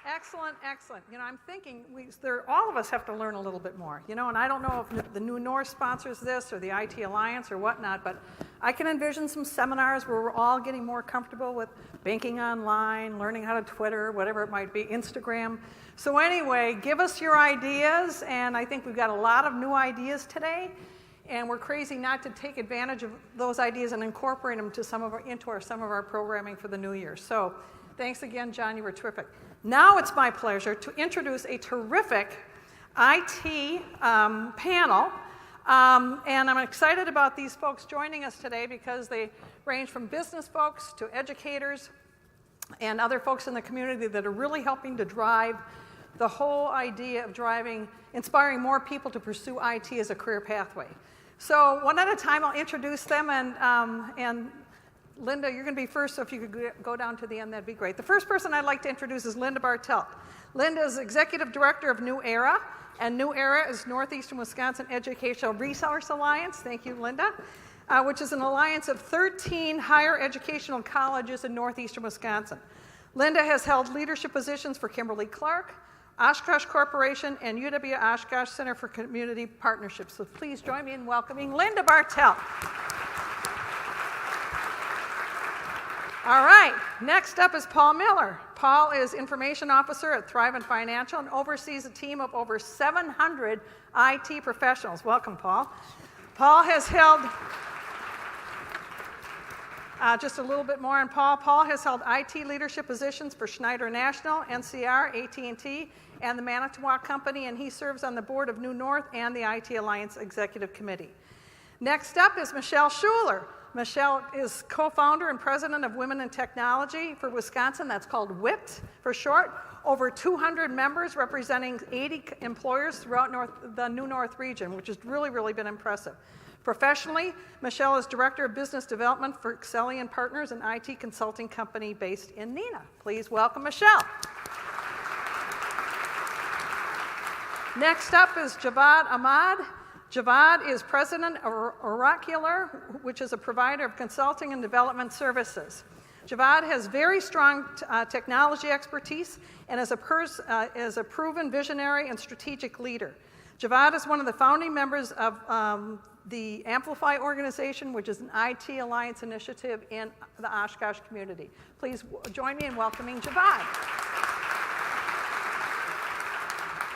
Excellent, excellent. I'm thinking all of us have to learn a little bit more, and I don't know if the New North sponsors this or the IT Alliance or whatnot, but I can envision some seminars where we're all getting more comfortable with banking online, learning how to Twitter, whatever it might be, Instagram. So anyway, give us your ideas, and I think we've got a lot of new ideas today, and we're crazy not to take advantage of those ideas and incorporate them to some of our programming for the new year. So thanks again, John, you were terrific. Now it's my pleasure to introduce a terrific IT panel, and I'm excited about these folks joining us today because they range from business folks to educators and other folks in the community that are really helping to drive the whole idea of inspiring more people to pursue IT as a career pathway. So one at a time, I'll introduce them, and Linda, you're going to be first, so if you could go down to the end, that'd be great. The first person I'd like to introduce is Linda Bartelt. Linda is Executive Director of New Era, and New Era is Northeastern Wisconsin Educational Resource Alliance. Thank you, Linda. Which is an alliance of 13 higher educational colleges in Northeastern Wisconsin. Linda has held leadership positions for Kimberly-Clark, Oshkosh Corporation, and UW-Oshkosh Center for Community Partnerships. So please join me in welcoming Linda Bartelt. All right, next up is Paul Miller. Paul is Information Officer at Thrivent Financial and oversees a team of over 700 IT professionals. Welcome, Paul. Paul has held, just a little bit more on Paul. Paul has held IT leadership positions for Schneider National, NCR, AT&T, and the Manitowoc Company, and he serves on the board of New North and the IT Alliance Executive Committee. Next up is Michelle Schuler. Michelle is co-founder and president of Women in Technology for Wisconsin. That's called WIT for short. Over 200 members representing 80 employers throughout the New North region, which has really, really been impressive. Professionally, Michelle is Director of Business Development for Excellion Partners, an IT consulting company based in Neenah. Please welcome Michelle. Next up is Javad Ahmad. Javad is president of Oracular, which is a provider of consulting and development services. Javad has very strong technology expertise and is a proven visionary and strategic leader. Javad is one of the founding members of the Amplify organization, which is an IT Alliance initiative in the Oshkosh community. Please join me in welcoming Javad.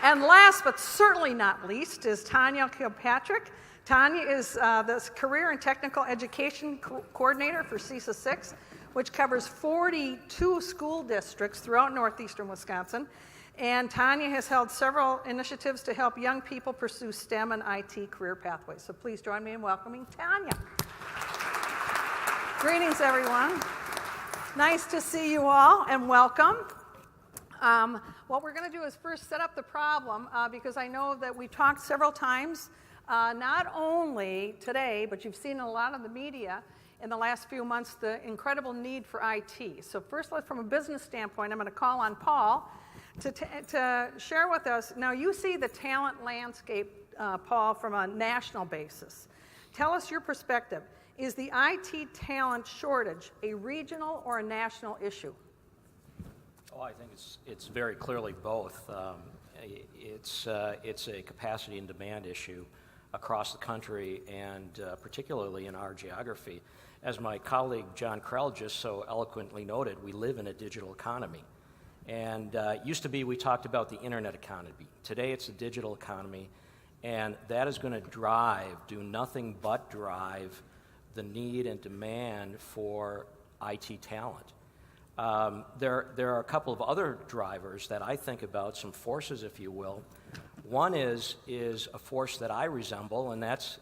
And last but certainly not least is Tanya Kilpatrick. Tanya is the Career and Technical Education Coordinator for CESA 6, which covers 42 school districts throughout northeastern Wisconsin. And Tanya has held several initiatives to help young people pursue STEM and IT career pathways. So please join me in welcoming Tanya. Greetings, everyone. Nice to see you all, and welcome. What we're going to do is first set up the problem, because I know that we talked several times, not only today, but you've seen in a lot of the media in the last few months the incredible need for IT. So first, from a business standpoint, I'm going to call on Paul to share with us. Now, you see the talent landscape, Paul, from a national basis. Tell us your perspective. Is the IT talent shortage a regional or a national issue? Oh, I think it's very clearly both. It's a capacity and demand issue across the country, and particularly in our geography. As my colleague John Krell just so eloquently noted, we live in a digital economy. And used to be we talked about the internet economy. Today it's a digital economy, and that is going to do nothing but drive the need and demand for IT talent. There are a couple of other drivers that I think about, some forces, if you will. One is a force that I resemble, and that's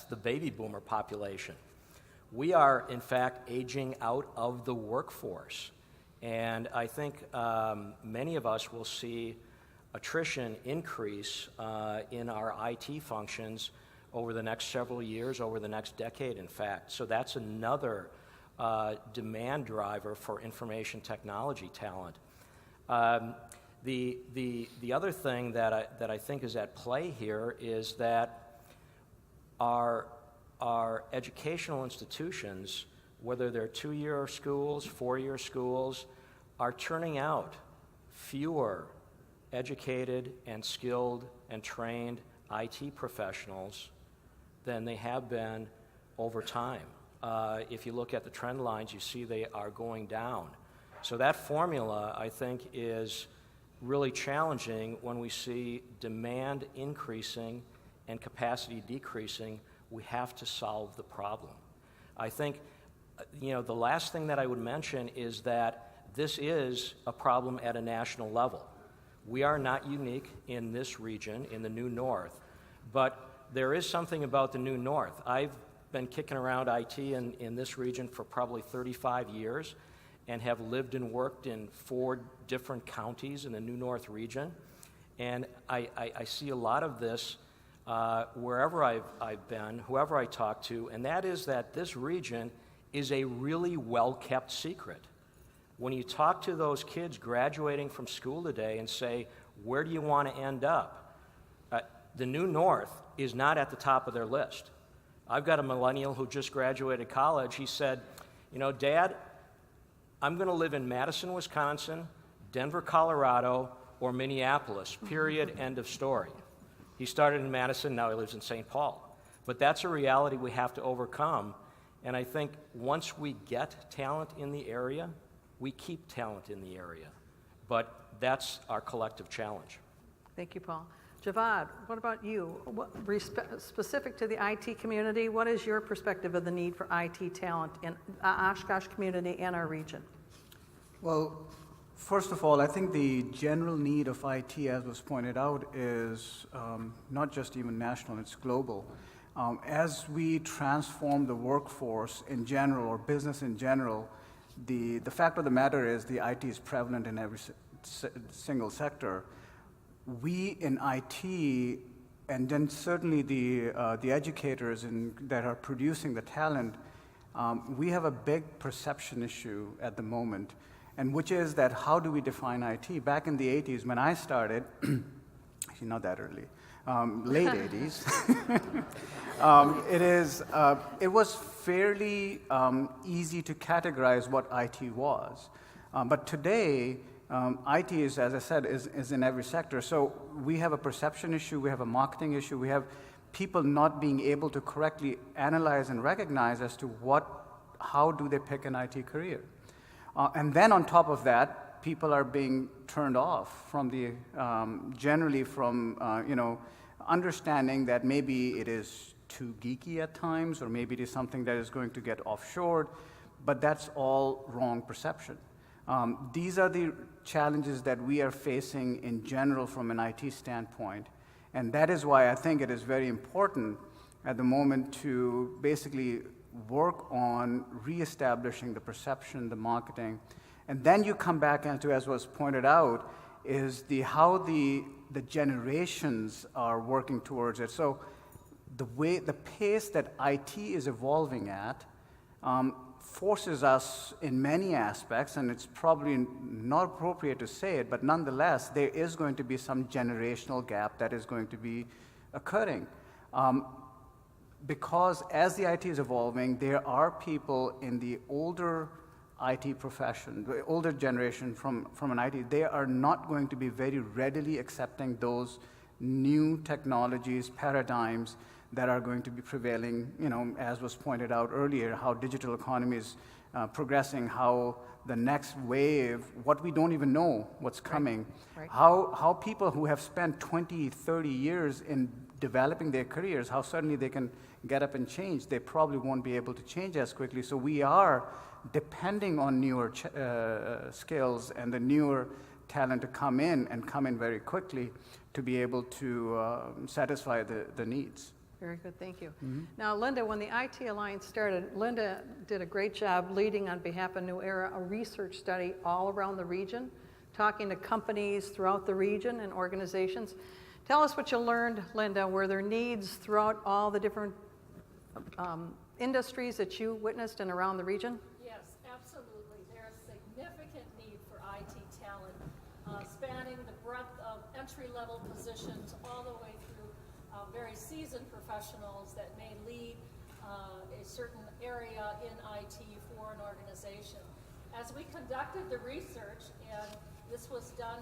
the baby boomer population. We are, in fact, aging out of the workforce. And I think many of us will see attrition increase in our IT functions over the next several years, over the next decade, in fact. So that's another demand driver for information technology talent. The other thing that I think is at play here is that our educational institutions, whether they're 2-year schools, 4-year schools, are churning out fewer educated and skilled and trained IT professionals than they have been over time. If you look at the trend lines, you see they are going down. So that formula, I think, is really challenging when we see demand increasing and capacity decreasing. We have to solve the problem. I think, the last thing that I would mention is that this is a problem at a national level. We are not unique in this region, in the New North, but there is something about the New North. I've been kicking around IT in this region for probably 35 years and have lived and worked in 4 different counties in the New North region. And I see a lot of this wherever I've been, whoever I talk to, and that is that this region is a really well-kept secret. When you talk to those kids graduating from school today and say, where do you want to end up? The New North is not at the top of their list. I've got a millennial who just graduated college. He said, Dad, I'm going to live in Madison, Wisconsin, Denver, Colorado, or Minneapolis, period, end of story. He started in Madison, now he lives in St. Paul. But that's a reality we have to overcome, and I think once we get talent in the area, we keep talent in the area. But that's our collective challenge. Thank you, Paul. Javad, what about you? Specific to the IT community, what is your perspective of the need for IT talent in Oshkosh community and our region? Well, first of all, I think the general need of IT, as was pointed out, is not just even national, it's global. As we transform the workforce in general, or business in general, the fact of the matter is the IT is prevalent in every single sector. We in IT, and then certainly the educators that are producing the talent, we have a big perception issue at the moment, and which is that how do we define IT? Back in the 80s when I started, actually not that early, late 80s, it was fairly easy to categorize what IT was. But today, IT is, as I said, is in every sector. So we have a perception issue, we have a marketing issue, we have people not being able to correctly analyze and recognize as to how do they pick an IT career. And then on top of that, people are being turned off from generally from, understanding that maybe it is too geeky at times, or maybe it is something that is going to get offshored, but that's all wrong perception. These are the challenges that we are facing in general from an IT standpoint, and that is why I think it is very important at the moment to basically work on reestablishing the perception, the marketing, and then you come back into, as was pointed out, is how the generations are working towards it. So the pace that IT is evolving at forces us in many aspects, and it's probably not appropriate to say it, but nonetheless, there is going to be some generational gap that is going to be occurring. Because as the IT is evolving, there are people in the older IT profession, the older generation from an IT, they are not going to be very readily accepting those new technologies, paradigms that are going to be prevailing, as was pointed out earlier, how digital economy is progressing, how the next wave, what we don't even know what's coming, Right. How people who have spent 20, 30 years in developing their careers, how suddenly they can get up and change. They probably won't be able to change as quickly. So we are depending on newer skills and the newer talent to come in very quickly to be able to satisfy the needs. Very good, thank you. Mm-hmm. Now, Linda, when the IT Alliance started, Linda did a great job leading on behalf of New Era a research study all around the region, talking to companies throughout the region and organizations. Tell us what you learned, Linda. Were there needs throughout all the different industries that you witnessed and around the region? Yes, absolutely. There's significant need for IT talent, spanning the breadth of entry-level positions all the way through very seasoned professionals that may lead a certain area in IT for an organization. As we conducted the research, and this This was done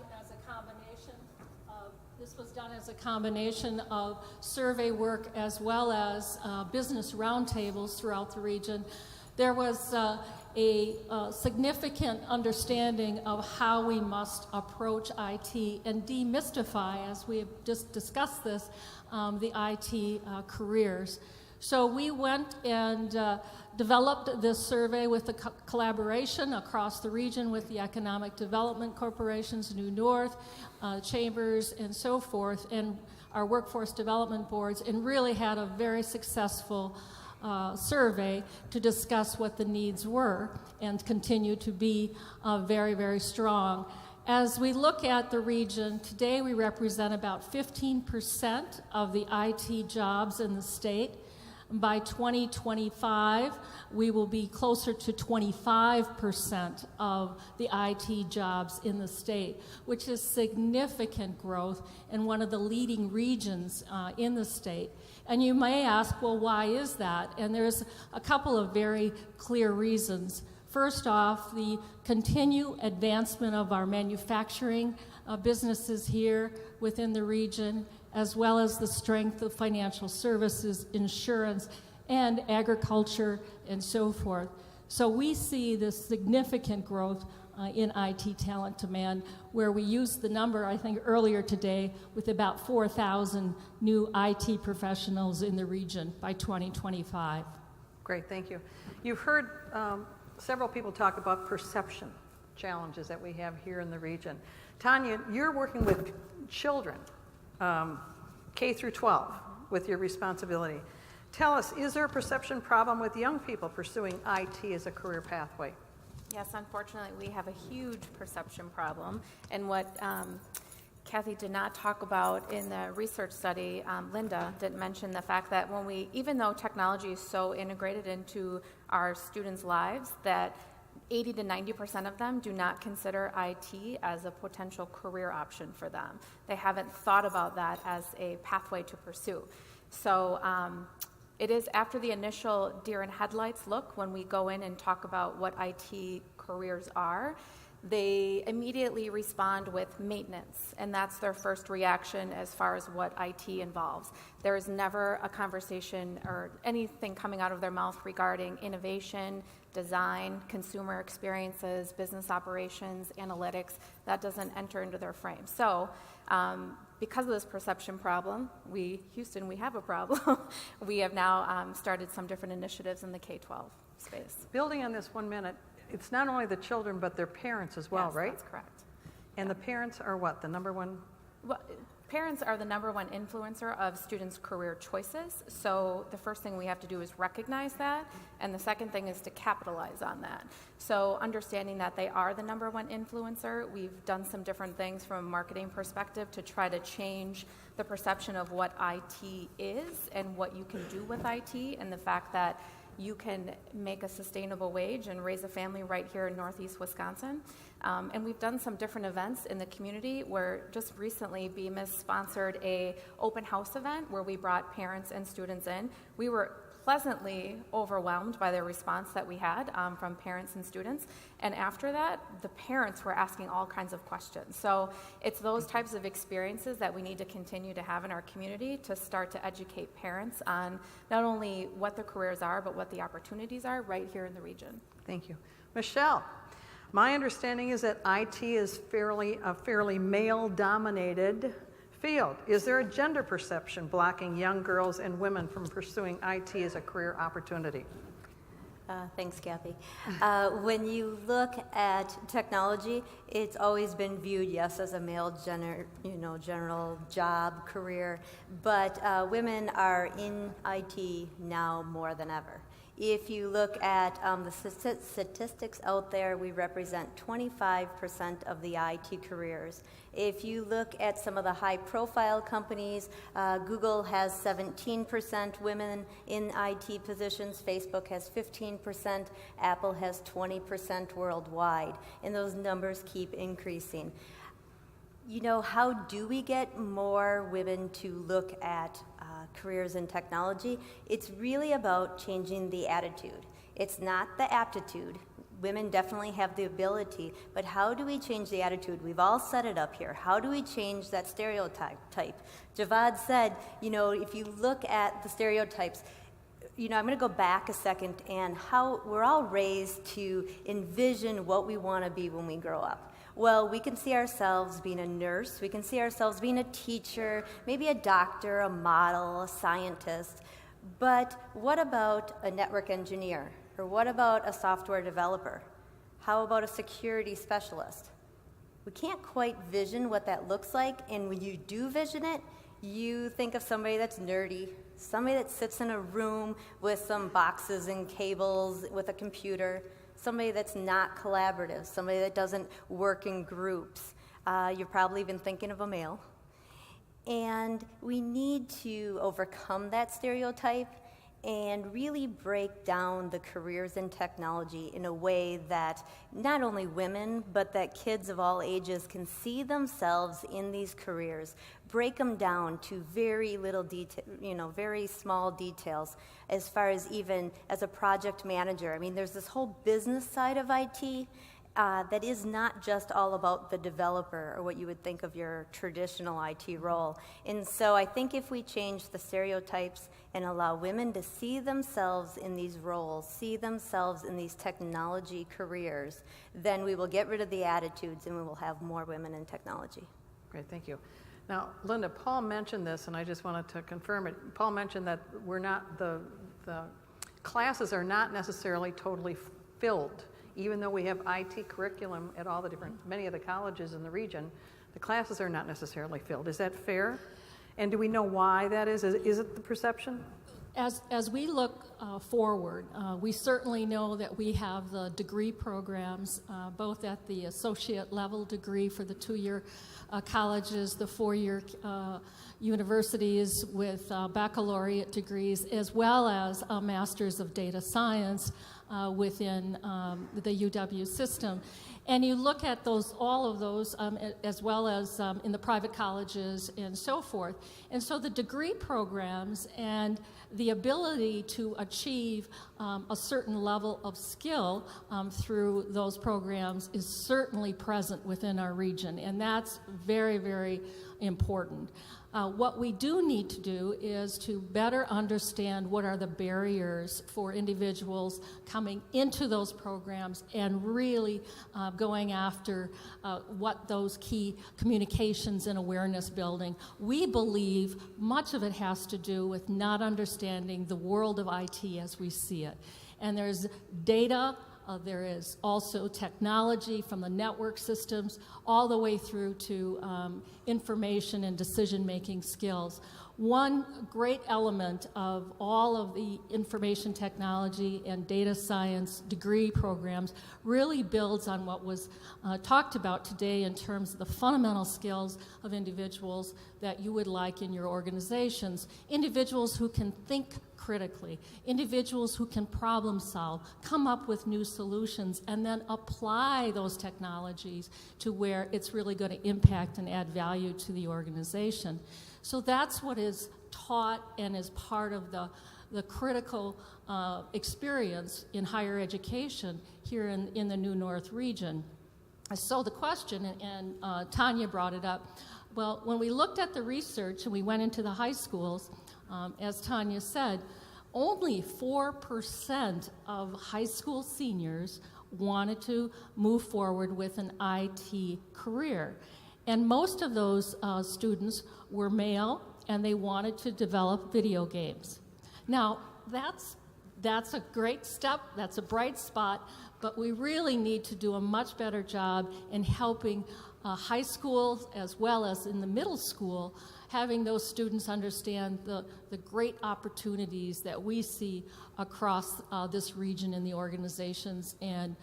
as a combination of survey work as well as business roundtables throughout the region. There was a significant understanding of how we must approach IT and demystify, as we have just discussed this, the IT careers. So we went and developed this survey with the collaboration across the region with the Economic Development Corporations, New North, chambers, and so forth, and our workforce development boards, and really had a very successful survey to discuss what the needs were and continue to be very, very strong. As we look at the region, today we represent about 15% of the IT jobs in the state. By 2025, we will be closer to 25% of the IT jobs in the state, which is significant growth and one of the leading regions in the state. And you may ask, well, why is that? And there's a couple of very clear reasons. First off, the continued advancement of our manufacturing businesses here within the region, as well as the strength of financial services, insurance, and agriculture, and so forth. So we see this significant growth in IT talent demand, where we used the number, I think, earlier today, with about 4,000 new IT professionals in the region by 2025. Great, thank you. You've heard several people talk about perception challenges that we have here in the region. Tanya, you're working with children, K through 12, with your responsibility. Tell us, is there a perception problem with young people pursuing IT as a career pathway? Yes, unfortunately, we have a huge perception problem. And what Kathy did not talk about in the research study, Linda didn't mention the fact that even though technology is so integrated into our students' lives, that 80 to 90% of them do not consider IT as a potential career option for them. They haven't thought about that as a pathway to pursue. So it is after the initial deer in headlights look when we go in and talk about what IT careers are. They immediately respond with maintenance, and that's their first reaction as far as what IT involves. There is never a conversation or anything coming out of their mouth regarding innovation, design, consumer experiences, business operations, analytics. That doesn't enter into their frame. So because of this perception problem, Houston, we have a problem. We have now started some different initiatives in the K-12 space. Building on this 1 minute, it's not only the children, but their parents as well, Yes, right? That's correct. And the parents are what, the number one? Well, parents are the number one influencer of students' career choices. So the first thing we have to do is recognize that, and the second thing is to capitalize on that. So understanding that they are the number one influencer, we've done some different things from a marketing perspective to try to change the perception of what IT is and what you can do with IT, and the fact that you can make a sustainable wage and raise a family right here in Northeast Wisconsin. And we've done some different events in the community where just recently BMIS sponsored a open house event where we brought parents and students in. We were pleasantly overwhelmed by the response that we had from parents and students. And after that, the parents were asking all kinds of questions. So it's those types of experiences that we need to continue to have in our community to start to educate parents on not only what the careers are, but what the opportunities are right here in the region. Thank you. Michelle, my understanding is that IT is a fairly male-dominated field. Is there a gender perception blocking young girls and women from pursuing IT as a career opportunity? Thanks, Kathy. When you look at technology, it's always been viewed, yes, as a male general job, career, but women are in IT now more than ever. If you look at the statistics out there, we represent 25% of the IT careers. If you look at some of the high-profile companies, Google has 17% women in IT positions, Facebook has 15%, Apple has 20% worldwide, and those numbers keep increasing. You know, how do we get more women to look at careers in technology? It's really about changing the attitude. It's not the aptitude. Women definitely have the ability, but how do we change the attitude? We've all set it up here. How do we change that stereotype? Javad said, if you look at the stereotypes, I'm going to go back a second and how we're all raised to envision what we want to be when we grow up. Well, we can see ourselves being a nurse, we can see ourselves being a teacher, maybe a doctor, a model, a scientist, but what about a network engineer? Or what about a software developer? How about a security specialist? We can't quite vision what that looks like, and when you do vision it, you think of somebody that's nerdy, somebody that sits in a room with some boxes and cables with a computer, somebody that's not collaborative, somebody that doesn't work in groups. You're probably even thinking of a male. And we need to overcome that stereotype and really break down the careers in technology in a way that not only women, but that kids of all ages can see themselves in these careers, break them down to very little detail, very small details, as far as even as a project manager. I mean, there's this whole business side of IT that is not just all about the developer or what you would think of your traditional IT role. And so I think if we change the stereotypes and allow women to see themselves in these roles, see themselves in these technology careers, then we will get rid of the attitudes and we will have more women in technology. Great, thank you. Now, Linda, Paul mentioned this, and I just wanted to confirm it. Paul mentioned that the classes are not necessarily totally filled. Even though we have IT curriculum at many of the colleges in the region, the classes are not necessarily filled. Is that fair? And do we know why that is? Is it the perception? As we look forward, we certainly know that we have the degree programs, both at the associate level degree for the 2-year colleges, the 4-year universities with baccalaureate degrees, as well as a Master's of Data Science within the UW system. And you look at all of those, as well as in the private colleges and so forth. And so the degree programs and the ability to achieve a certain level of skill through those programs is certainly present within our region, and that's very, very important. What we do need to do is to better understand what are the barriers for individuals coming into those programs and really going after what those key communications and awareness building. We believe much of it has to do with not understanding the world of IT as we see it. And there's data, there is also technology from the network systems all the way through to information and decision-making skills. One great element of all of the information technology and data science degree programs really builds on what was talked about today in terms of the fundamental skills of individuals that you would like in your organizations. Individuals who can think critically, individuals who can problem solve, come up with new solutions, and then apply those technologies to where it's really going to impact and add value to the organization. So that's what is taught and is part of the critical experience in higher education here in the New North region. So the question, and Tanya brought it up, well, when we looked at the research and we went into the high schools, as Tanya said, only 4% of high school seniors wanted to move forward with an IT career. And most of those students were male, and they wanted to develop video games. Now, that's a great step, that's a bright spot, but we really need to do a much better job in helping high schools as well as in the middle school, having those students understand the great opportunities that we see across this region in the organizations and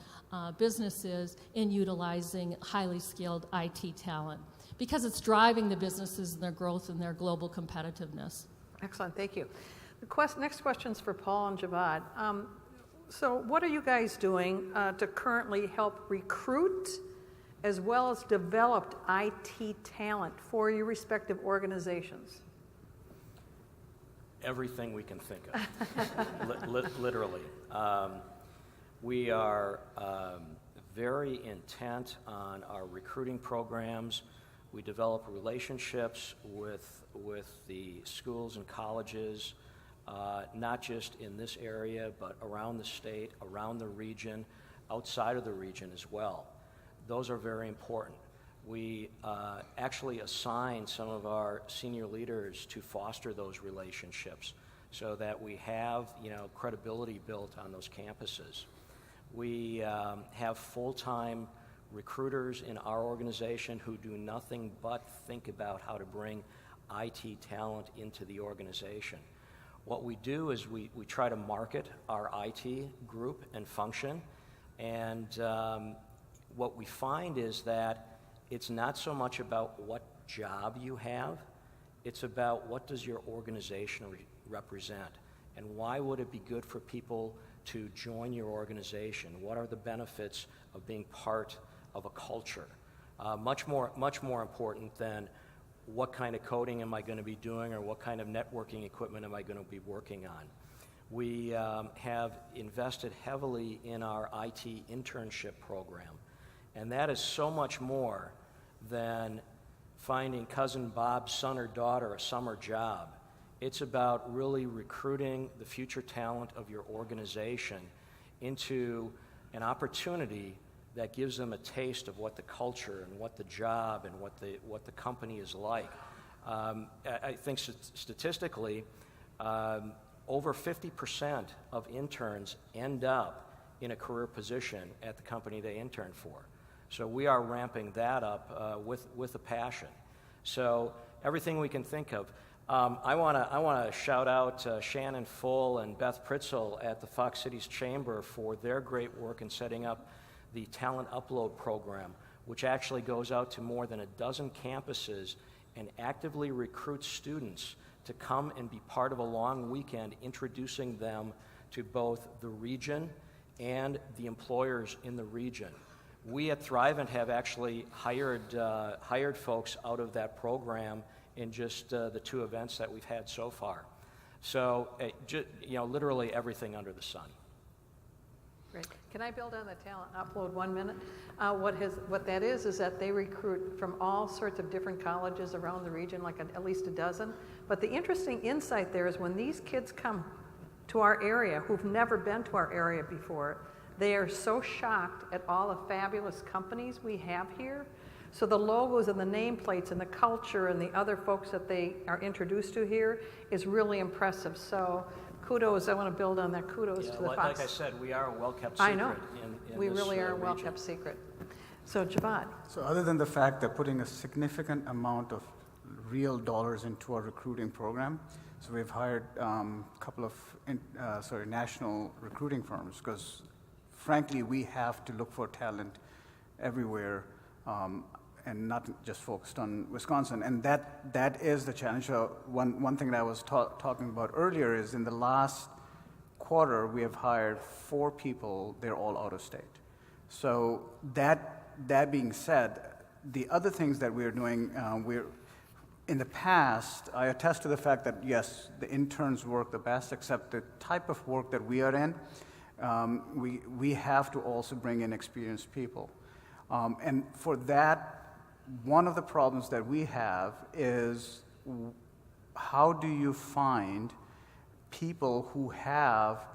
businesses in utilizing highly skilled IT talent, because it's driving the businesses and their growth and their global competitiveness. Excellent, thank you. The next question's for Paul and Javad. So what are you guys doing to currently help recruit as well as develop IT talent for your respective organizations? Everything we can think of, literally. We are very intent on our recruiting programs. We develop relationships with the schools and colleges, not just in this area, but around the state, around the region, outside of the region as well. Those are very important. We actually assign some of our senior leaders to foster those relationships so that we have, credibility built on those campuses. We have full-time recruiters in our organization who do nothing but think about how to bring IT talent into the organization. What we do is we try to market our IT group and function, and what we find is that it's not so much about what job you have, it's about what does your organization represent, and why would it be good for people to join your organization? What are the benefits of being part of a culture? Much more important than what kind of coding am I going to be doing or what kind of networking equipment am I going to be working on. We have invested heavily in our IT internship program, and that is so much more than finding cousin Bob's son or daughter a summer job. It's about really recruiting the future talent of your organization into an opportunity that gives them a taste of what the culture and what the job and what the company is like. I think statistically, over 50% of interns end up in a career position at the company they interned for. So we are ramping that up with a passion. So everything we can think of. I want to shout out Shannon Full and Beth Pritzel at the Fox Cities Chamber for their great work in setting up the Talent Upload program, which actually goes out to more than a dozen campuses and actively recruits students to come and be part of a long weekend, introducing them to both the region and the employers in the region. We at Thrivent have actually hired folks out of that program in just the 2 events that we've had so far. So, literally everything under the sun. Great. Can I build on the Talent Upload 1 minute? What that is that they recruit from all sorts of different colleges around the region, like at least a dozen. But the interesting insight there is when these kids come to our area who've never been to our area before, they are so shocked at all the fabulous companies we have here. So the logos and the nameplates and the culture and the other folks that they are introduced to here is really impressive. So kudos, I want to build on that, kudos to the Fox. Like I said, we are a well-kept secret. I know, in we this really are a region. well-kept secret. So Javad. So other than the fact that putting a significant amount of real dollars into our recruiting program, so we've hired a couple of national recruiting firms, because frankly we have to look for talent everywhere, and not just focused on Wisconsin. And that is the challenge. So one thing that I was talking about earlier is in the last quarter, we have hired 4 people. They're all out of state. So that being said, the other things that we're doing, in the past, I attest to the fact that, yes, the interns work the best, except the type of work that we are in, we have to also bring in experienced people. And for that, one of the problems that we have is how do you find people who have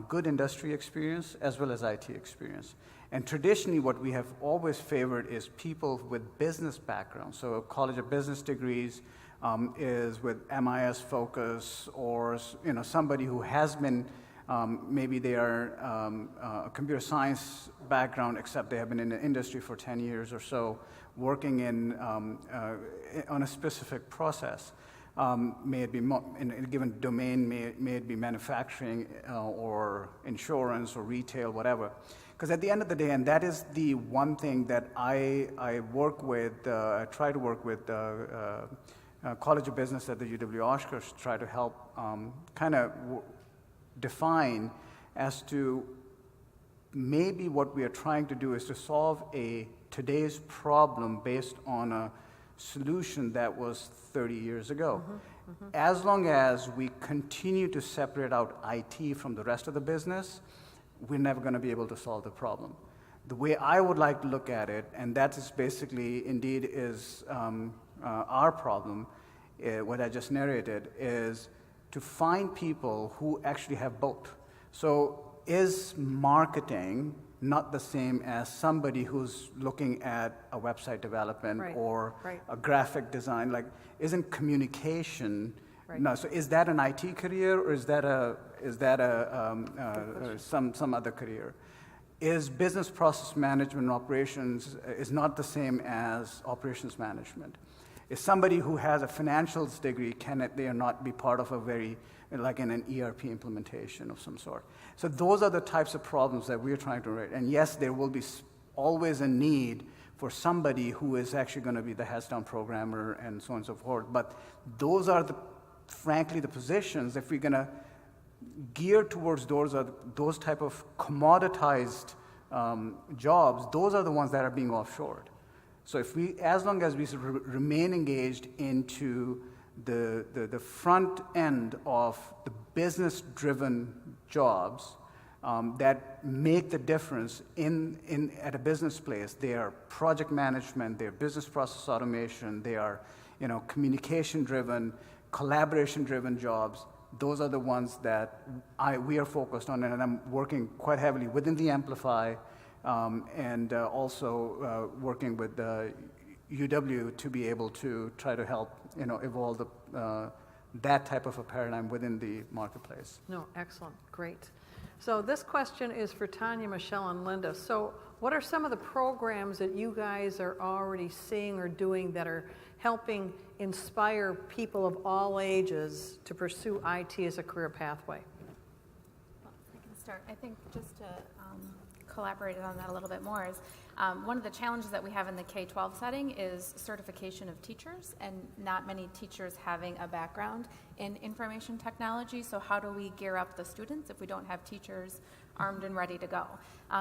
good industry experience as well as IT experience? And traditionally, what we have always favored is people with business backgrounds. So a College of Business degrees is with MIS focus, or somebody who has been maybe they are a computer science background, except they have been in the industry for 10 years or so, working in on a specific process. May it be in a given domain, may it be manufacturing or insurance or retail, whatever. Because at the end of the day, and that is the one thing that I work with, I try to work with College of Business at the UW-Oshkosh to try to help kind of define as to maybe what we are trying to do is to solve today's problem based on a solution that was 30 years ago. As long as we continue to separate out IT from the rest of the business, we're never going to be able to solve the problem. The way I would like to look at it, and that is basically indeed is our problem, what I just narrated, is to find people who actually have both. So is marketing not the same as somebody who's looking at a website development Right, or right. a graphic design? Like, isn't communication? Right. No. So is that an IT career, or is that some other career? Is business process management and operations is not the same as operations management? Is somebody who has a financials degree, can they or not be part of a very, like in an ERP implementation of some sort? So those are the types of problems that we're trying to write. And yes, there will be always a need for somebody who is actually going to be the heads-down programmer and so on and so forth. But those are frankly, the positions, if we're going to gear towards those type of commoditized jobs, those are the ones that are being offshored. So as long as we remain engaged into the front end of the business-driven jobs that make the difference at a business place, they are project management, they are business process automation, they are communication-driven, collaboration-driven jobs. Those are the ones that we are focused on, and I'm working quite heavily within the Amplify, and also working with UW to be able to try to help evolve that type of a paradigm within the marketplace. No, excellent, great. So this question is for Tanya, Michelle, and Linda. So what are some of the programs that you guys are already seeing or doing that are helping inspire people of all ages to pursue IT as a career pathway? Well, I can start. I think just to collaborate on that a little bit more is one of the challenges that we have in the K-12 setting is certification of teachers, and not many teachers having a background in information technology. So how do we gear up the students if we don't have teachers armed and ready to go?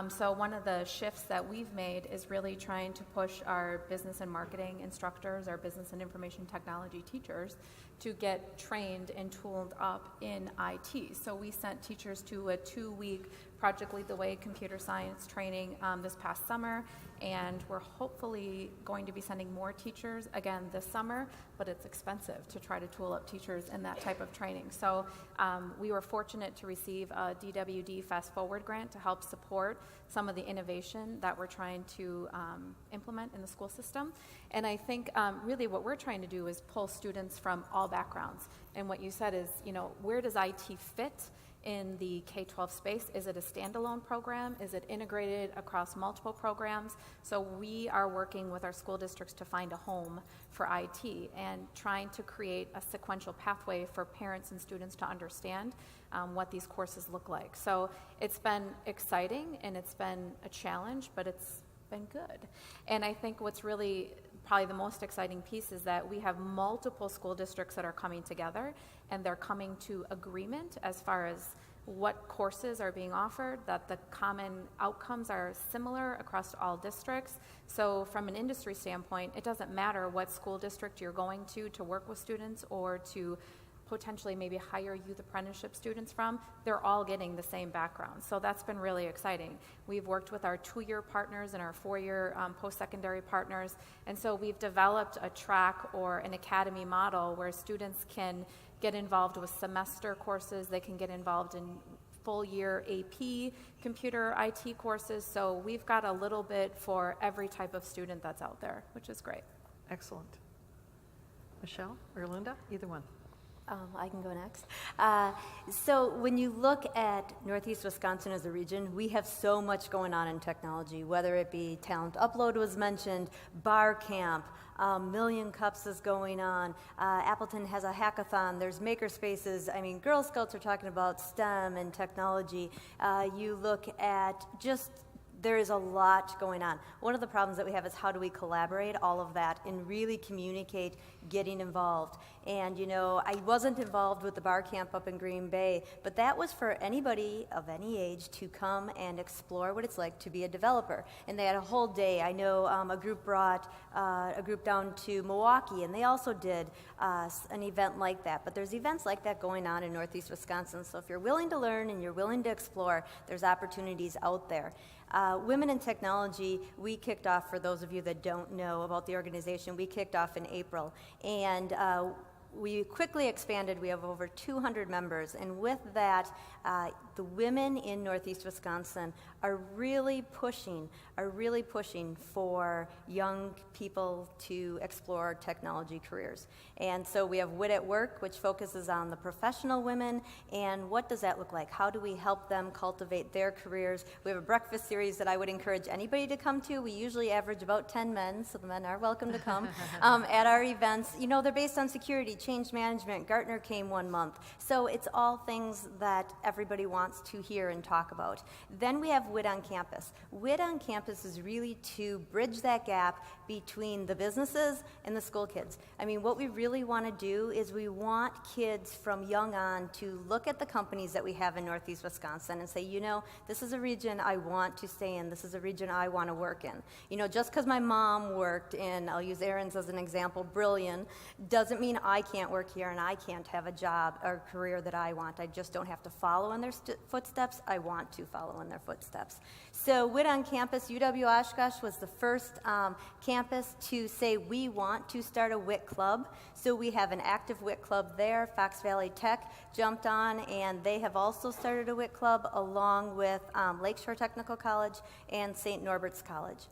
So one of the shifts that we've made is really trying to push our business and marketing instructors, our business and information technology teachers, to get trained and tooled up in IT. So we sent teachers to a 2-week Project Lead the Way computer science training this past summer, and we're hopefully going to be sending more teachers again this summer, but it's expensive to try to tool up teachers in that type of training. So we were fortunate to receive a DWD Fast Forward grant to help support some of the innovation that we're trying to implement in the school system. And I think really what we're trying to do is pull students from all backgrounds. And what you said is, where does IT fit in the K-12 space? Is it a standalone program? Is it integrated across multiple programs? So we are working with our school districts to find a home for IT and trying to create a sequential pathway for parents and students to understand what these courses look like. So it's been exciting and it's been a challenge, but it's been good. And I think what's really probably the most exciting piece is that we have multiple school districts that are coming together, and they're coming to agreement as far as what courses are being offered, that the common outcomes are similar across all districts. So from an industry standpoint, it doesn't matter what school district you're going to work with students or to potentially maybe hire youth apprenticeship students from, they're all getting the same background. So that's been really exciting. We've worked with our 2-year partners and our 4-year post-secondary partners, and so we've developed a track or an academy model where students can get involved with semester courses, they can get involved in full-year AP computer IT courses, so we've got a little bit for every type of student that's out there, which is great. Excellent. Michelle or Linda, either one. I can go next. So when you look at Northeast Wisconsin as a region, we have so much going on in technology, whether it be Talent Upload was mentioned, Bar Camp, Million Cups is going on, Appleton has a hackathon, there's makerspaces. I mean, Girl Scouts are talking about STEM and technology. You look at just there is a lot going on. One of the problems that we have is how do we collaborate all of that and really communicate getting involved. And you know, I wasn't involved with the bar camp up in Green Bay, but that was for anybody of any age to come and explore what it's like to be a developer. And they had a whole day. I know a group brought a group down to Milwaukee, and they also did an event like that. But there's events like that going on in Northeast Wisconsin. So if you're willing to learn and you're willing to explore, there's opportunities out there. Women in Technology, we kicked off, for those of you that don't know about the organization, we kicked off in April. And we quickly expanded. We have over 200 members. And with that, the women in Northeast Wisconsin are really pushing for young people to explore technology careers. And so we have WIT at Work, which focuses on the professional women, and what does that look like? How do we help them cultivate their careers? We have a breakfast series that I would encourage anybody to come to. We usually average about 10 men, so the men are welcome to come at our events. You know, they're based on security, change management. Gartner came 1 month. So it's all things that everybody wants to hear and talk about. Then we have WIT on Campus. WIT on Campus is really to bridge that gap between the businesses and the school kids. I mean, what we really want to do is we want kids from young on to look at the companies that we have in Northeast Wisconsin and say, you know, this is a region I want to stay in. This is a region I want to work in. You know, just because my mom worked in, I'll use Aaron's as an example, Brilliant, doesn't mean I can't work here and I can't have a job or career that I want. I just don't have to follow in their footsteps. I want to follow in their footsteps. So WIT on Campus, UW Oshkosh was the first campus to say we want to start a WIT club. So we have an active WIT club there. Fox Valley Tech jumped on, and they have also started a WIT club along with Lakeshore Technical College and St. Norbert's College.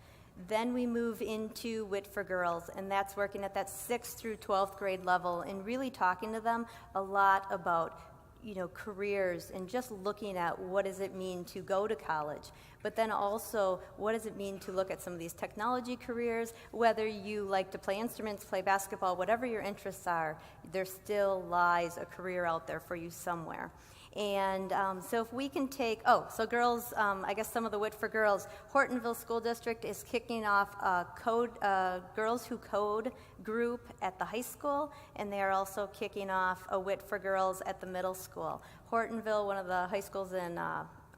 Then we move into WIT for Girls, and that's working at that 6th through 12th grade level and really talking to them a lot about, you know, careers and just looking at what does it mean to go to college. But then also, what does it mean to look at some of these technology careers? Whether you like to play instruments, play basketball, whatever your interests are, there still lies a career out there for you somewhere. And so if we can take, so girls, I guess some of the WIT for Girls, Hortonville School District is kicking off a Girls Who Code group at the high school, and they are also kicking off a WIT for Girls at the middle school. Hortonville, one of the high schools in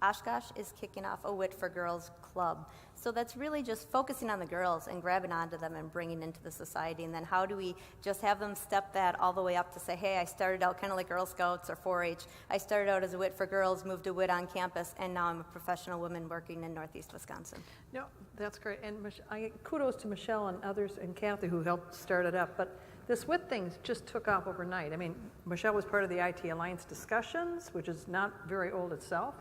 Oshkosh, is kicking off a WIT for Girls club. So that's really just focusing on the girls and grabbing onto them and bringing into the society. And then how do we just have them step that all the way up to say, hey, I started out kind of like Girl Scouts or 4-H. I started out as a WIT for Girls, moved to WIT on Campus, and now I'm a professional woman working in Northeast Wisconsin. No, that's great. And kudos to Michelle and others and Kathy who helped start it up. But this WIT thing just took off overnight. I mean, Michelle was part of the IT Alliance discussions, which is not very old itself.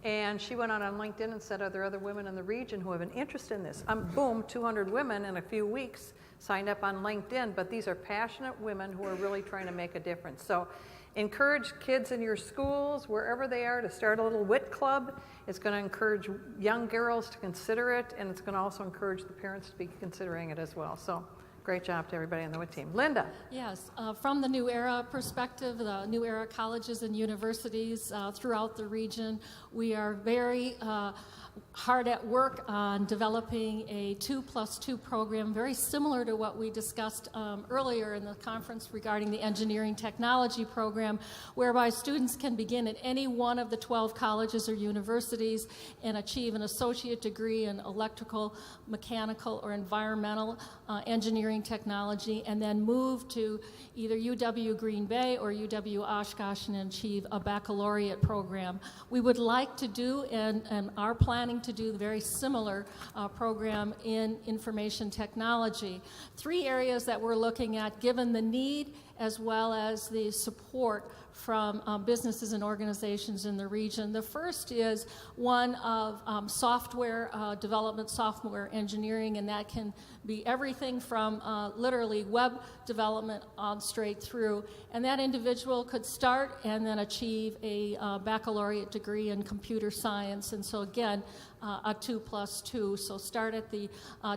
And she went out on LinkedIn and said, are there other women in the region who have an interest in this? Boom, 200 women in a few weeks signed up on LinkedIn, but these are passionate women who are really trying to make a difference. So encourage kids in your schools, wherever they are, to start a little WIT club. It's going to encourage young girls to consider it, and it's going to also encourage the parents to be considering it as well. So great job to everybody on the WIT team. Linda. Yes, from the New Era perspective, the New Era colleges and universities throughout the region, we are very hard at work on developing a 2+2 program, very similar to what we discussed earlier in the conference regarding the engineering technology program, whereby students can begin at any one of the 12 colleges or universities and achieve an associate degree in electrical, mechanical, or environmental engineering technology, and then move to either UW Green Bay or UW Oshkosh and achieve a baccalaureate program. We would like to do and are planning to do a very similar program in information technology. 3 areas that we're looking at, given the need as well as the support from businesses and organizations in the region. The first is one of software development, software engineering, and that can be everything from literally web development on straight through. And that individual could start and then achieve a baccalaureate degree in computer science. And so again, a 2+2. So start at the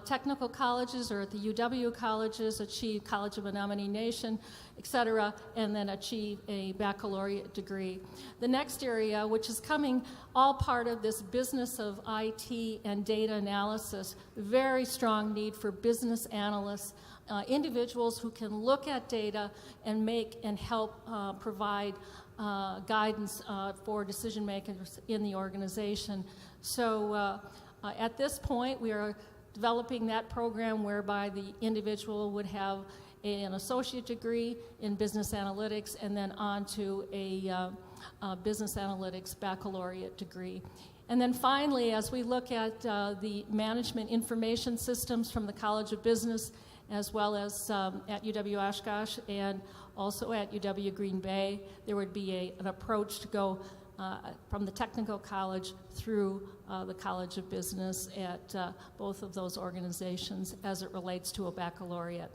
technical colleges or at the UW colleges, achieve College of a Nomination, et cetera, and then achieve a baccalaureate degree. The next area, which is coming all part of this business of IT and data analysis, very strong need for business analysts, individuals who can look at data and make and help provide guidance for decision makers in the organization. So at this point, we are developing that program whereby the individual would have an associate degree in business analytics and then on to a business analytics baccalaureate degree. And then finally, as we look at the management information systems from the College of Business, as well as at UW Oshkosh and also at UW Green Bay, there would be an approach to go from the technical college through the College of Business at both of those organizations as it relates to a baccalaureate.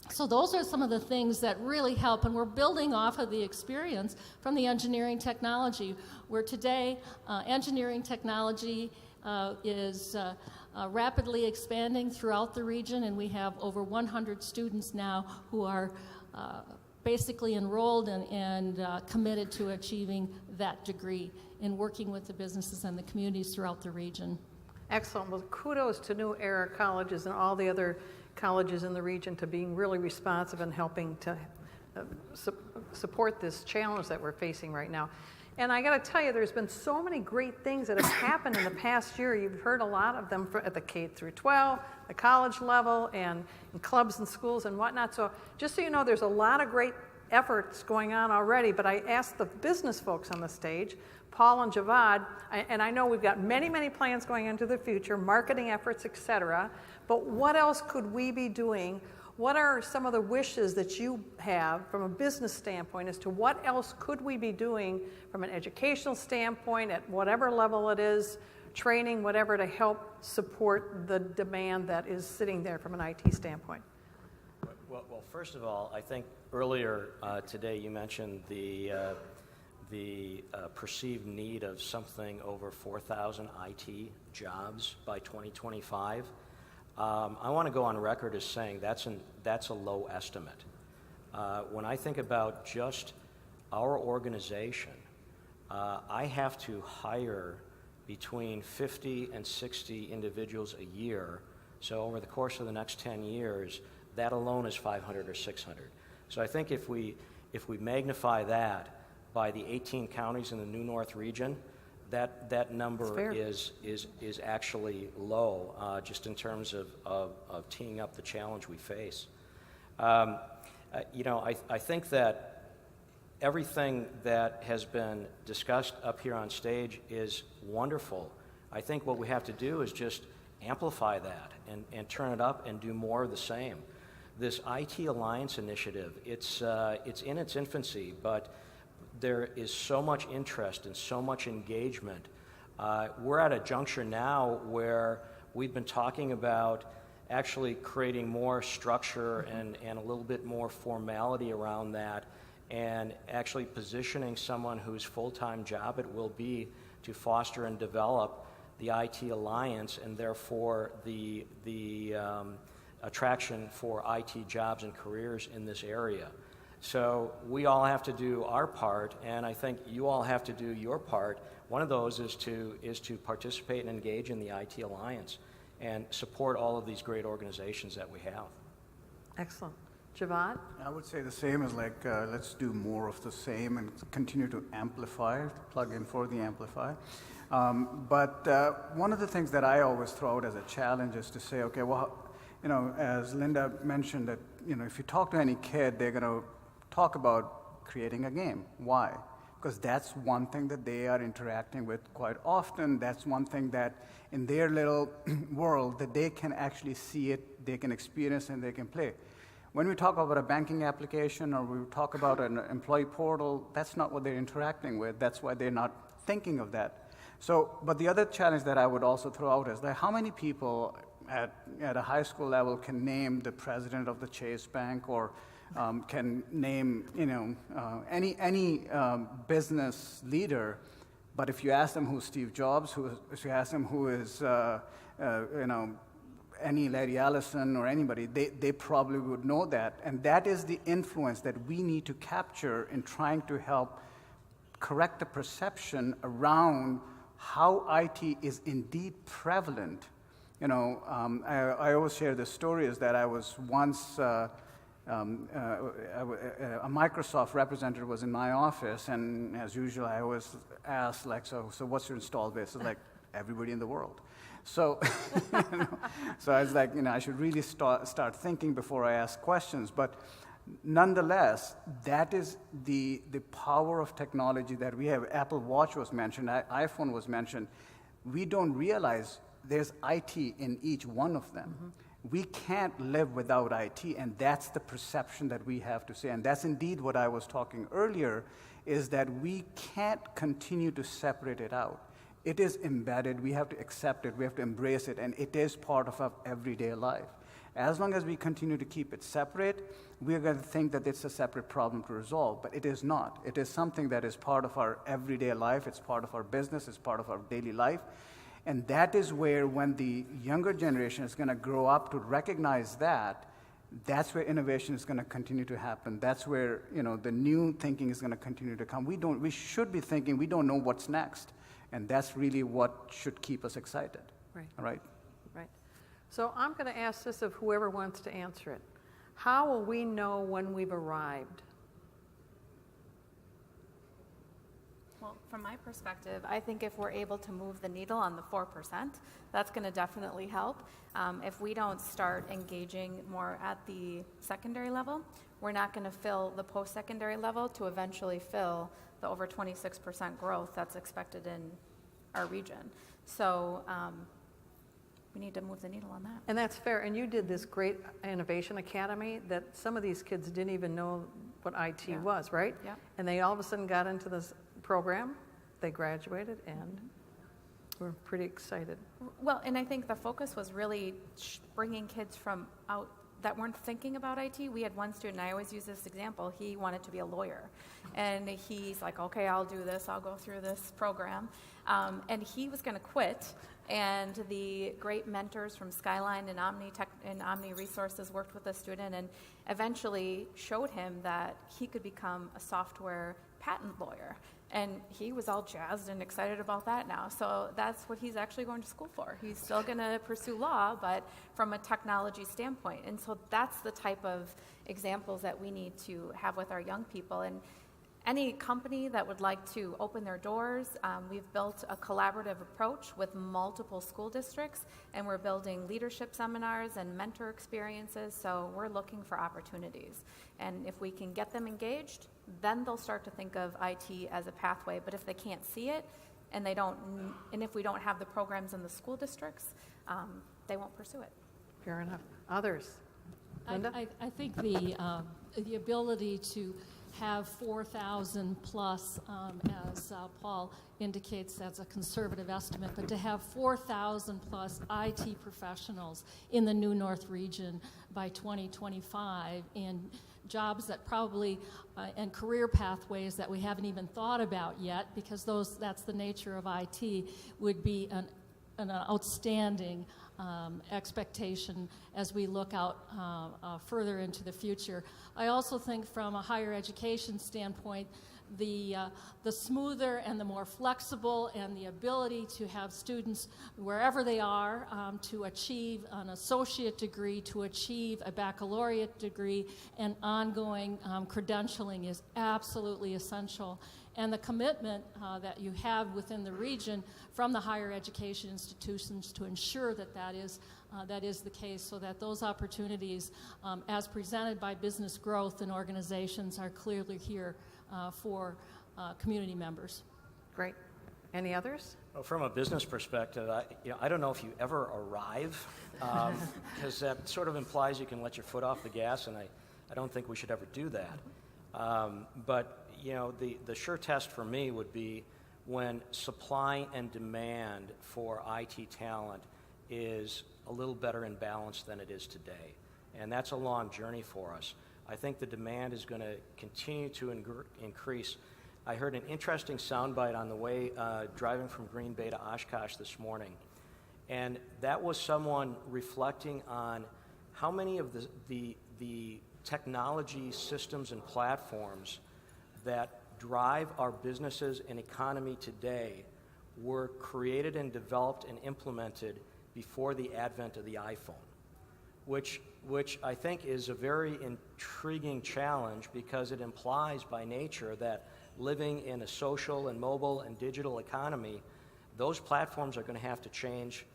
So those are some of the things that really help, and we're building off of the experience from the engineering technology, where today engineering technology is rapidly expanding throughout the region, and we have over 100 students now who are basically enrolled and committed to achieving that degree and working with the businesses and the communities throughout the region. Excellent. Well, kudos to New Era colleges and all the other colleges in the region to being really responsive and helping to support this challenge that we're facing right now. And I got to tell you, there's been so many great things that have happened in the past year. You've heard a lot of them at the K through 12, the college level, and in clubs and schools and whatnot. So just so you know, there's a lot of great efforts going on already. But I asked the business folks on the stage, Paul and Javad, and I know we've got many, many plans going into the future, marketing efforts, et cetera. But what else could we be doing? What are some of the wishes that you have from a business standpoint as to what else could we be doing from an educational standpoint at whatever level it is, training, whatever, to help support the demand that is sitting there from an IT standpoint? Well, first of all, I think earlier today you mentioned the perceived need of something over 4,000 IT jobs by 2025. I want to go on record as saying that's a low estimate. When I think about just our organization, I have to hire between 50 and 60 individuals a year. So over the course of the next 10 years, that alone is 500 or 600. So I think if we magnify that by the 18 counties in the New North region, that number is actually low, just in terms of teeing up the challenge we face. I think that everything that has been discussed up here on stage is wonderful. I think what we have to do is just amplify that and turn it up and do more of the same. This IT Alliance initiative, it's in its infancy, but there is so much interest and so much engagement. We're at a juncture now where we've been talking about actually creating more structure and a little bit more formality around that, and actually positioning someone whose full-time job it will be to foster and develop the IT Alliance, and therefore the attraction for IT jobs and careers in this area. So we all have to do our part, and I think you all have to do your part. One of those is to participate and engage in the IT Alliance and support all of these great organizations that we have. Excellent. Javad? I would say the same as let's do more of the same and continue to amplify, plug in for the amplify. But one of the things that I always throw out as a challenge is to say, okay, well, as Linda mentioned, that if you talk to any kid, they're going to talk about creating a game. Why? Because that's one thing that they are interacting with quite often. That's one thing that in their little world that they can actually see it, they can experience, and they can play. When we talk about a banking application or we talk about an employee portal, that's not what they're interacting with. That's why they're not thinking of that. So, but the other challenge that I would also throw out is that how many people at a high school level can name the president of the Chase Bank, or can name any business leader, But if you ask them who's Steve Jobs, if you ask them who is, any Larry Ellison or anybody, they probably would know that. And that is the influence that we need to capture in trying to help correct the perception around how IT is indeed prevalent. I always share the story is that I was once, a Microsoft representative was in my office, and as usual, I always ask, like, so what's your install base? It's like, everybody in the world. So, so I was like, I should really start thinking before I ask questions. But nonetheless, that is the power of technology that we have. Apple Watch was mentioned, iPhone was mentioned. We don't realize there's IT in each one of them. Mm-hmm. We can't live without IT, and that's the perception that we have to say. And that's indeed what I was talking earlier, is that we can't continue to separate it out. It is embedded, we have to accept it, we have to embrace it, and it is part of our everyday life. As long as we continue to keep it separate, we are going to think that it's a separate problem to resolve, but it is not. It is something that is part of our everyday life, it's part of our business, it's part of our daily life. And that is where, when the younger generation is going to grow up to recognize that, that's where innovation is going to continue to happen. That's where the new thinking is going to continue to come. We should be thinking, we don't know what's next. And that's really what should keep us excited. Right. Right. Right. So I'm going to ask this of whoever wants to answer it. How will we know when we've arrived? Well, from my perspective, I think if we're able to move the needle on the 4%, that's going to definitely help. If we don't start engaging more at the secondary level, we're not going to fill the post-secondary level to eventually fill the over 26% growth that's expected in our region. So we need to move the needle on that. And that's fair. And you did this great innovation academy that some of these kids didn't even know what IT was, right? Yeah. And they all of a sudden got into this program, they graduated, and we're pretty excited. Well, and I think the focus was really bringing kids from out that weren't thinking about IT. We had one student, I always use this example, he wanted to be a lawyer. And he's like, okay, I'll do this, I'll go through this program. And he was going to quit. And the great mentors from Skyline and Omni Resources worked with the student and eventually showed him that he could become a software patent lawyer. And he was all jazzed and excited about that now. So that's what he's actually going to school for. He's still going to pursue law, but from a technology standpoint. And so that's the type of examples that we need to have with our young people. And any company that would like to open their doors, we've built a collaborative approach with multiple school districts, and we're building leadership seminars and mentor experiences, so we're looking for opportunities. And if we can get them engaged, then they'll start to think of IT as a pathway. But if they can't see it, and if we don't have the programs in the school districts, they won't pursue it. Fair enough. Others? Linda? I think the ability to have 4,000 plus, as Paul indicates, that's a conservative estimate, but to have 4,000 plus IT professionals in the New North region by 2025 in jobs that probably, and career pathways that we haven't even thought about yet, because that's the nature of IT, would be an outstanding expectation as we look out further into the future. I also think from a higher education standpoint, the smoother and the more flexible and the ability to have students wherever they are to achieve an associate degree, to achieve a baccalaureate degree, and ongoing credentialing is absolutely essential. And the commitment that you have within the region from the higher education institutions to ensure that that is the case, so that those opportunities as presented by business growth and organizations are clearly here for community members. Great. Any others? Well, from a business perspective, I don't know if you ever arrive, because that sort of implies you can let your foot off the gas, and I don't think we should ever do that. But the sure test for me would be when supply and demand for IT talent is a little better in balance than it is today. And that's a long journey for us. I think the demand is going to continue to increase I heard an interesting soundbite on the way driving from Green Bay to Oshkosh this morning. And that was someone reflecting on how many of the technology systems and platforms that drive our businesses and economy today were created and developed and implemented before the advent of the iPhone, which I think is a very intriguing challenge because it implies by nature that living in a social and mobile and digital economy, those platforms are going to have to change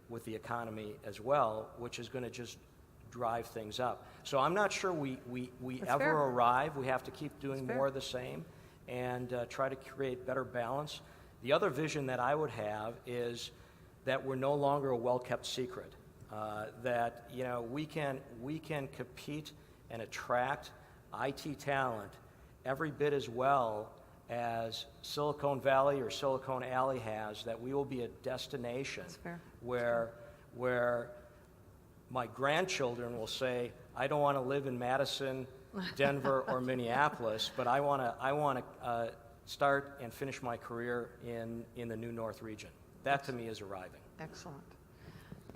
with the economy as well, which is going to just drive things up. So I'm not sure we That's ever fair. arrive. We have to keep doing That's more fair. of the same and try to create better balance. The other vision that I would have is that we're no longer a well-kept secret. That we can compete and attract IT talent every bit as well as Silicon Valley or Silicon Alley has. That we will be a destination That's fair. where my grandchildren will say, I don't want to live in Madison, Denver, or Minneapolis, but I want to start and finish my career in the New North region. That to me is arriving. Excellent.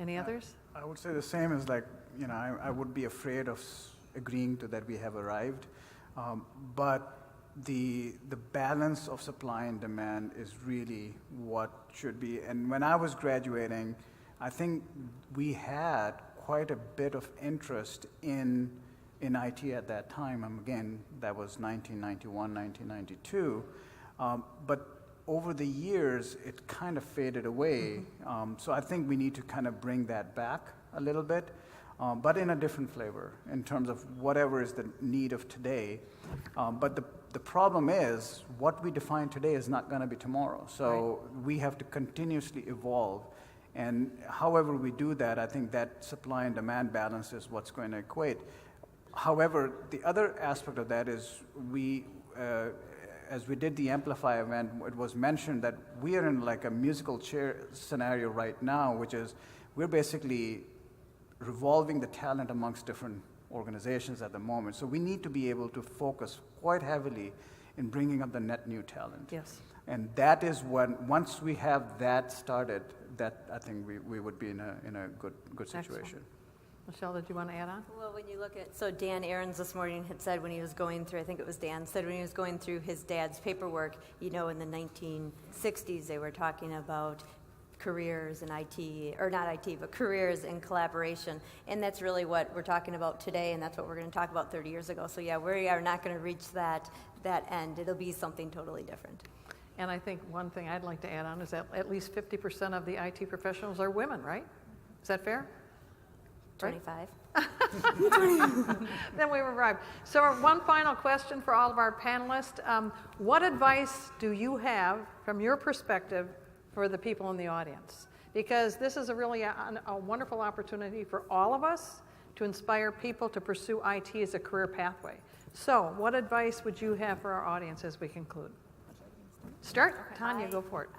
Any others? I would say the same as I would be afraid of agreeing to that we have arrived, but the balance of supply and demand is really what should be. And when I was graduating, I think we had quite a bit of interest in IT at that time. Again, that was 1991, 1992. But over the years, it kind of faded away. So I think we need to kind of bring that back a little bit, but in a different flavor in terms of whatever is the need of today. But the problem is what we define today is not going to be tomorrow. So we have to continuously evolve. And however we do that, I think that supply and demand balance is what's going to equate. However, the other aspect of that is as we did the Amplify event, it was mentioned that we are in like a musical chair scenario right now, which is we're basically revolving the talent amongst different organizations at the moment. So we need to be able to focus quite heavily in bringing up the net new talent. Yes. And that is once we have that started, that I think we would be in a good situation. Excellent. Michelle, did you want to add on? Well, when you look at, so Dan Aarons this morning had said when he was going through, I think it was Dan, said when he was going through his dad's paperwork, in the 1960s, they were talking about careers in IT, or not IT, but careers in collaboration. And that's really what we're talking about today, and that's what we're going to talk about 30 years ago. So yeah, we are not going to reach that end. It'll be something totally different. And I think one thing I'd like to add on is that at least 50% of the IT professionals are women, right? Is that fair? 25. Then we arrived. So one final question for all of our panelists. What advice do you have from your perspective for the people in the audience? Because this is a wonderful opportunity for all of us to inspire people to pursue IT as a career pathway. So what advice would you have for our audience as we conclude? Start. Tanya, go for it.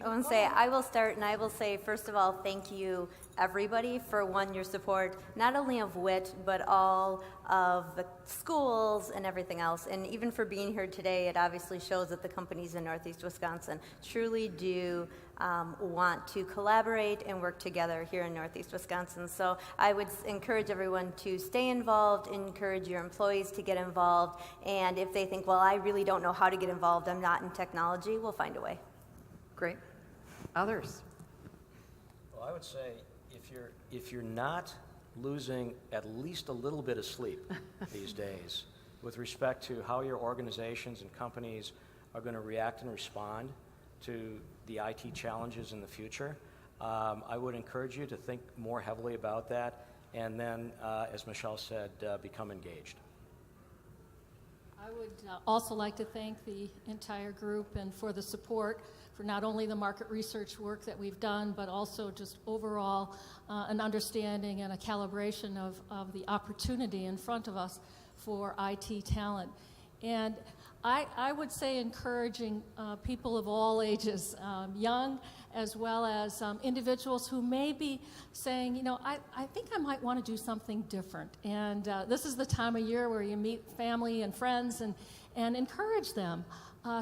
I will start, and I will say, first of all, thank you, everybody, for your support, not only of WIT, but all of the schools and everything else. And even for being here today, it obviously shows that the companies in Northeast Wisconsin truly do want to collaborate and work together here in Northeast Wisconsin. So I would encourage everyone to stay involved, encourage your employees to get involved, and if they think, well, I really don't know how to get involved, I'm not in technology, we'll find a way. Great. Others? Well, I would say if you're not losing at least a little bit of sleep these days with respect to how your organizations and companies are going to react and respond to the IT challenges in the future, I would encourage you to think more heavily about that and then, as Michelle said, become engaged. I would also like to thank the entire group and for the support for not only the market research work that we've done, but also just overall an understanding and a calibration of the opportunity in front of us for IT talent. And I would say encouraging people of all ages, young as well as individuals who may be saying, you know, I think I might want to do something different. And this is the time of year where you meet family and friends and encourage them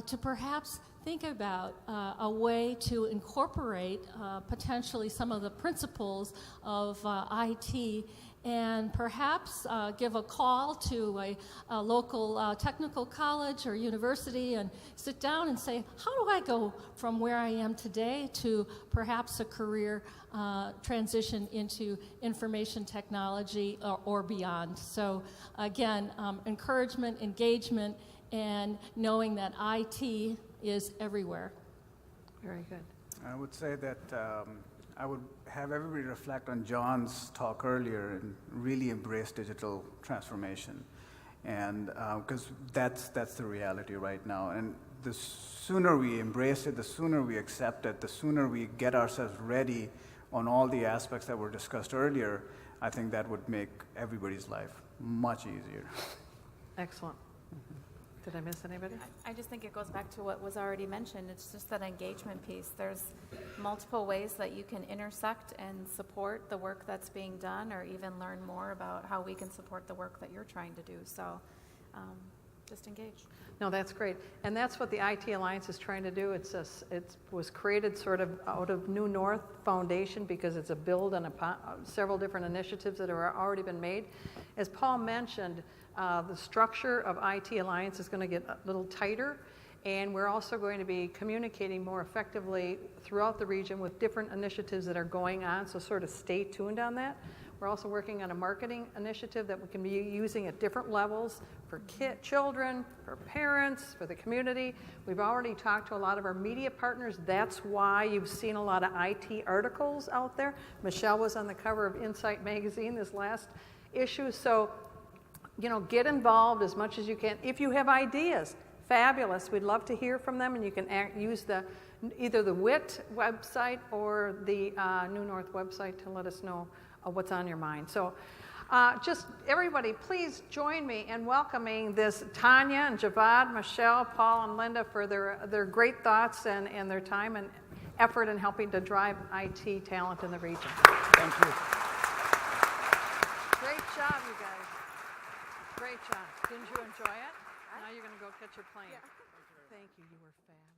to perhaps think about a way to incorporate potentially some of the principles of IT, and perhaps give a call to a local technical college or university and sit down and say, how do I go from where I am today to perhaps a career transition into information technology or beyond? So again, encouragement, engagement, and knowing that IT is everywhere. Very good. I would say that I would have everybody reflect on John's talk earlier and really embrace digital transformation, and because that's the reality right now. And the sooner we embrace it, the sooner we accept it, the sooner we get ourselves ready on all the aspects that were discussed earlier, I think that would make everybody's life much easier. Excellent. Did I miss anybody? I just think it goes back to what was already mentioned. It's just that engagement piece. There's multiple ways that you can intersect and support the work that's being done, or even learn more about how we can support the work that you're trying to do. So just engage. No, that's great. And that's what the IT Alliance is trying to do. It was created sort of out of New North Foundation because it's a build on several different initiatives that have already been made. As Paul mentioned, the structure of IT Alliance is going to get a little tighter, and we're also going to be communicating more effectively throughout the region with different initiatives that are going on, so sort of stay tuned on that. We're also working on a marketing initiative that we can be using at different levels for children, for parents, for the community. We've already talked to a lot of our media partners. That's why you've seen a lot of IT articles out there. Michelle was on the cover of Insight magazine this last issue. So, you know, get involved as much as you can. If you have ideas, fabulous. We'd love to hear from them, and you can use either the WIT website or the New North website to let us know what's on your mind. So just everybody, please join me in welcoming this Tanya and Javad, Michelle, Paul, and Linda for their great thoughts and their time and effort in helping to drive IT talent in the region. Thank you. Great job, you guys. Great job. Didn't you enjoy it? Now you're going to go catch your plane. Yeah. Thank you. You were fast.